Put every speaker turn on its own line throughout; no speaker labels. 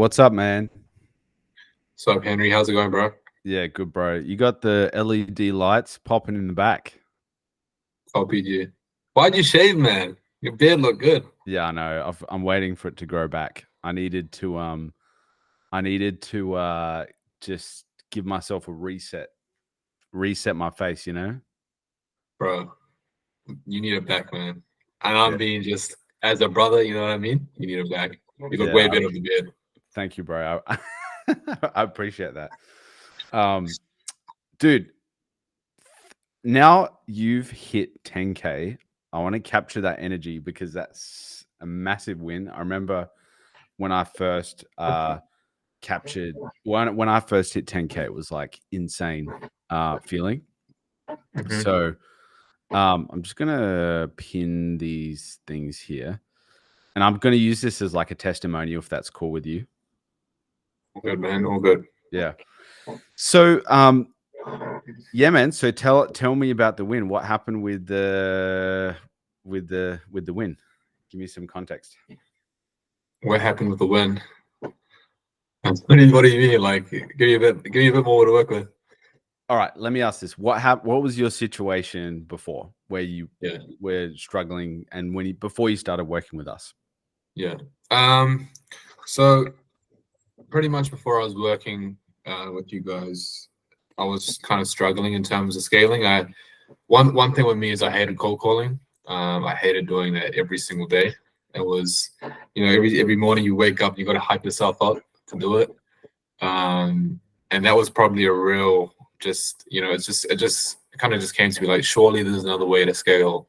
What's up, man?
What's up, Henry? How's it going, bro?
Yeah, good, bro. You got the LED lights popping in the back.
Copied you. Why'd you shave, man? Your beard look good.
Yeah, I know. I'm waiting for it to grow back. I needed to just give myself a reset my face, you know?
Bro, you need it back, man. And I'm
Yeah.
being just, as a brother, you know what I mean? You need it back. You look
Yeah.
way better with the beard.
Thank you, bro. I appreciate that. Dude, now you've hit 10K. I want to capture that energy because that's a massive win. I remember when I first captured when I first hit 10K, it was like insane feeling.
Mhm.
So I'm just gonna pin these things here, and I'm gonna use this as like a testimonial if that's cool with you.
All good, man. All good.
Yeah. So yeah, man. So tell me about the win. What happened with the win? Give me some context.
What happened with the win? What do you mean? Like, give me a bit more to work with.
All right, let me ask this. What was your situation before where you were struggling and before you started working with us?
Yeah. So pretty much before I was working with you guys, I was kind of struggling in terms of scaling. One thing with me is I hated cold calling. I hated doing that every single day. It was, every morning you wake up, you got to hype yourself up to do it. And that was probably a real it kind of just came to me like, surely there's another way to scale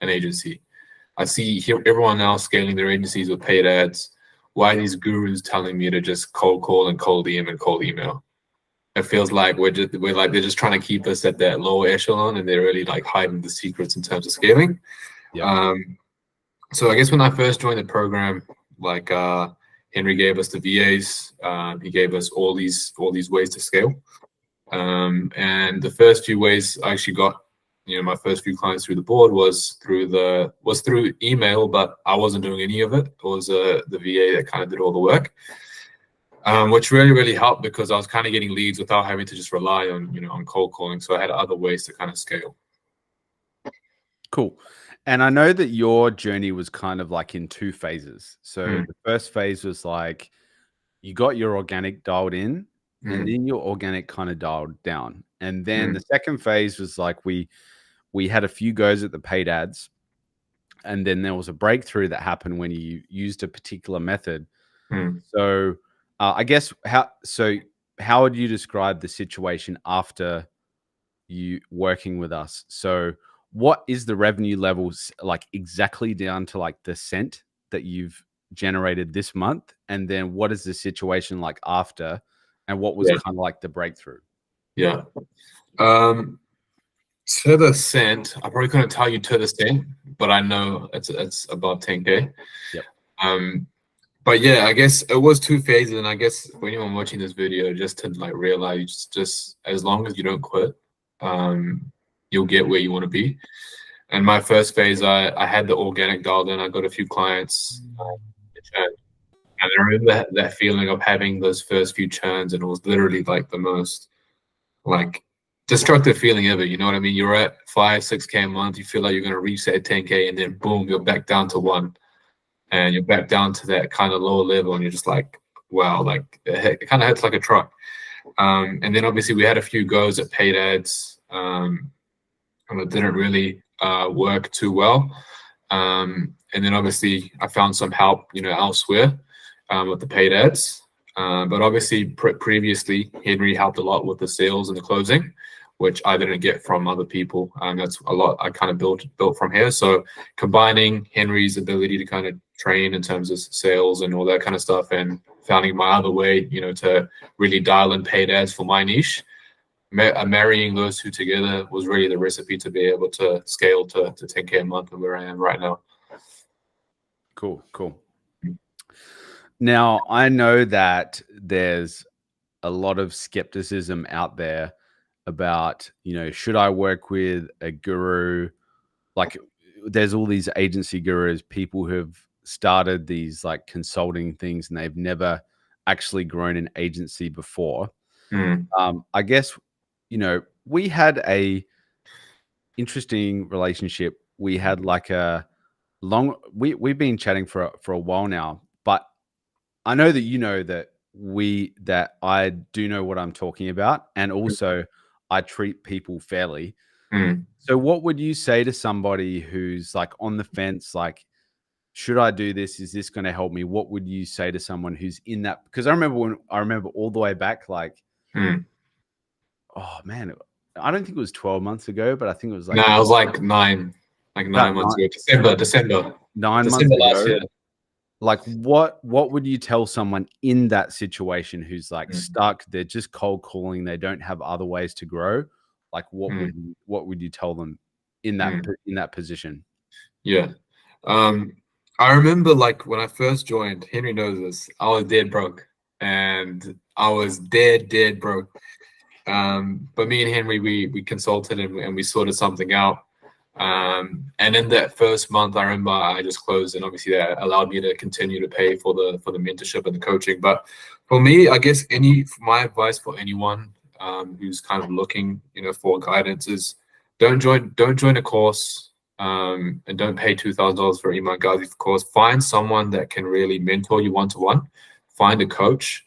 an agency. I see everyone else scaling their agencies with paid ads. Why are these gurus telling me to just cold call and cold DM and cold email? It feels like they're just trying to keep us at that lower echelon, and they're really like hiding the secrets in terms of scaling.
Yeah.
So I guess when I first joined the program, like Henry gave us the VAs, he gave us all these ways to scale. And the first few ways I actually got, my first few clients through the board was through email, but I wasn't doing any of it. It was the VA that kind of did all the work. Which really, really helped because I was kind of getting leads without having to just rely on cold calling. So I had other ways to kind of scale.
Cool. And I know that your journey was kind of like in two phases. So the first phase was like you got your organic dialed in, and then your organic kind of dialed down. And then the second phase was like we had a few goes at the paid ads, and then there was a breakthrough that happened when you used a particular method. So I guess how would you describe the situation after you working with us? So what is the revenue levels like exactly down to like the cent that you've generated this month? And then what is the situation like after, and what was kind of like the breakthrough?
Yeah. To the cent, I probably couldn't tell you to the cent, but I know it's above 10K.
Yep.
But yeah, I guess it was two phases, and I guess for anyone watching this video, just to like realize, just as long as you don't quit, you'll get where you want to be. And my first phase, I had the organic dialed in. I got a few clients, and I remember that feeling of having those first few churns, and it was literally like the most like destructive feeling ever. You know what I mean? You're at 5, 6K a month. You feel like you're going to reach that 10K, and then boom, you're back down to 1. And you're back down to that kind of lower level, and you're just like, wow, like it kind of hits like a truck. And then obviously we had a few goes at paid ads, and it didn't really work too well. And then obviously I found some help, elsewhere with the paid ads. But obviously previously Henry helped a lot with the sales and the closing, which I didn't get from other people. That's a lot I kind of built from here. So combining Henry's ability to kind of train in terms of sales and all that kind of stuff, and finding my other way, to really dial in paid ads for my niche, marrying those two together was really the recipe to be able to scale to 10K a month and where I am right now.
Cool. Now, I know that there's a lot of skepticism out there about, should I work with a guru? Like, there's all these agency gurus, people who have started these like consulting things, and they've never actually grown an agency before.
Mm.
I guess, you know, we had a interesting relationship. We had like a we've been chatting for a while now, but I know that you know that I do know what I'm talking about, and also I treat people fairly.
Mm.
So what would you say to somebody who's like on the fence, like, should I do this? Is this going to help me? What would you say to someone who's in that? Because I remember all the way back, like,
Mm.
oh man, I don't think it was 12 months ago, but I think it was like
Nah, it was like nine
about
months ago. December
9 months
last
ago.
year.
Like, what would you tell someone in that situation who's like
Mm.
stuck? They're just cold calling. They don't have other ways to grow. Like, what would you tell them in that position?
Yeah. I remember like when I first joined, Henry knows this, I was dead broke. And I was dead broke. But me and Henry, we consulted and we sorted something out. And in that first month, I remember I just closed, and obviously that allowed me to continue to pay for the mentorship and the coaching. But for me, I guess my advice for anyone who's kind of looking, for guidance is don't join a course, and don't pay $2,000 for an email guidance course. Find someone that can really mentor you one-to-one. Find a coach,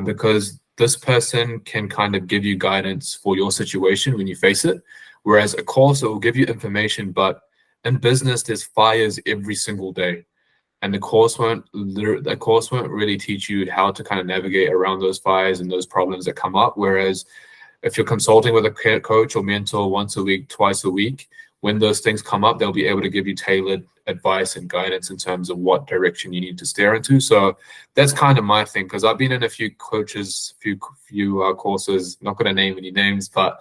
because this person can kind of give you guidance for your situation when you face it. Whereas a course, it will give you information, but in business, there's fires every single day. And the course won't really teach you how to kind of navigate around those fires and those problems that come up. Whereas if you're consulting with a coach or mentor once a week, twice a week, when those things come up, they'll be able to give you tailored advice and guidance in terms of what direction you need to steer into. So that's kind of my thing, because I've been in a few courses, not going to name any names, but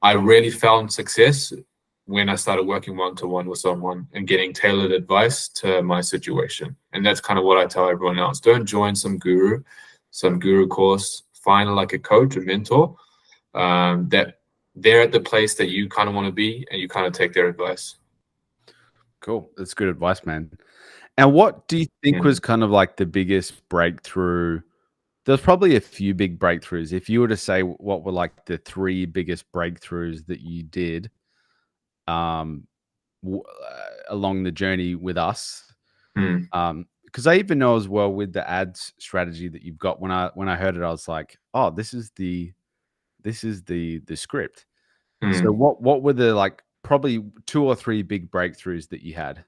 I really found success when I started working one-to-one with someone and getting tailored advice to my situation. And that's kind of what I tell everyone else. Don't join some guru course. Find like a coach, a mentor, that they're at the place that you kind of want to be, and you kind of take their advice.
Cool. That's good advice, man. And what do you think was kind of like the biggest breakthrough? There's probably a few big breakthroughs. If you were to say what were like the 3 biggest breakthroughs that you did along the journey with us, because I even know as well with the ads strategy that you've got. When I heard it, I was like, oh, this is the script. So what were the like probably 2 or 3 big breakthroughs that you had?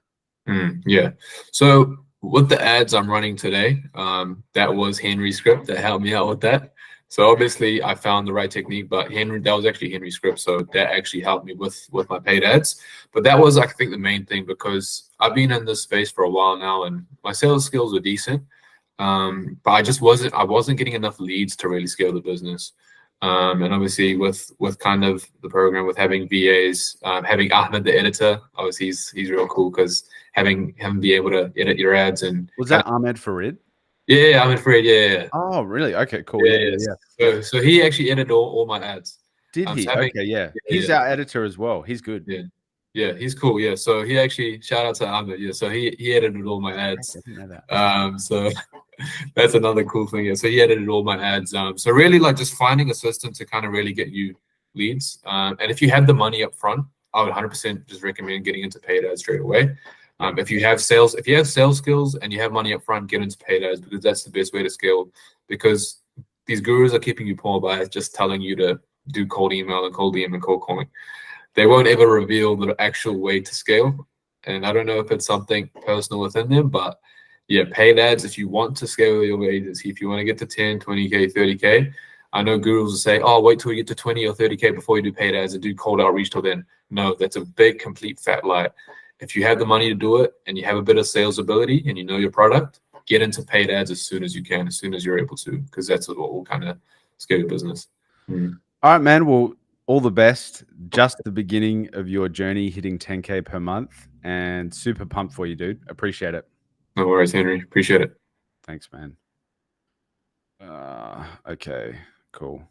Yeah. So with the ads I'm running today, that was Henry's script that helped me out with that. So obviously I found the right technique, but that was actually Henry's script. So that actually helped me with my paid ads. But that was, I think, the main thing, because I've been in this space for a while now and my sales skills were decent. But I wasn't getting enough leads to really scale the business. And obviously with kind of the program, with having VAs, having Ahmed, the editor, obviously he's real cool, because having him be able to edit your ads. And
was that Ahmed Farid?
Yeah, I'm afraid. Yeah.
Oh, really? Okay, cool. Yeah.
So he actually edited all my ads.
Did he? Okay, yeah. He's our editor as well. He's good.
Yeah, he's cool. Yeah, so he actually, shout out to Ahmed. Yeah, so he edited all my ads.
I didn't know that.
So that's another cool thing. Yeah, so he edited all my ads. So really, like, just finding a system to kind of really get you leads. And if you have the money up front, I would 100% just recommend getting into paid ads straight away. If you have sales skills and you have money up front, get into paid ads, because that's the best way to scale. Because these gurus are keeping you poor by just telling you to do cold email and cold DM and cold calling. They won't ever reveal the actual way to scale. And I don't know if it's something personal within them, but yeah, paid ads, if you want to scale your agency, if you want to get to 10, 20K, 30K, I know gurus will say, oh, wait till you get to 20 or 30K before you do paid ads and do cold outreach till then. No, that's a big, complete fat lie. If you have the money to do it and you have a bit of sales ability and you know your product, get into paid ads as soon as you can, as soon as you're able to, because that's what will kind of scale your business.
All right, man. Well, all the best. Just the beginning of your journey hitting 10K per month, and super pumped for you, dude. Appreciate it.
No worries, Henry. Appreciate it.
Thanks, man. Okay, cool.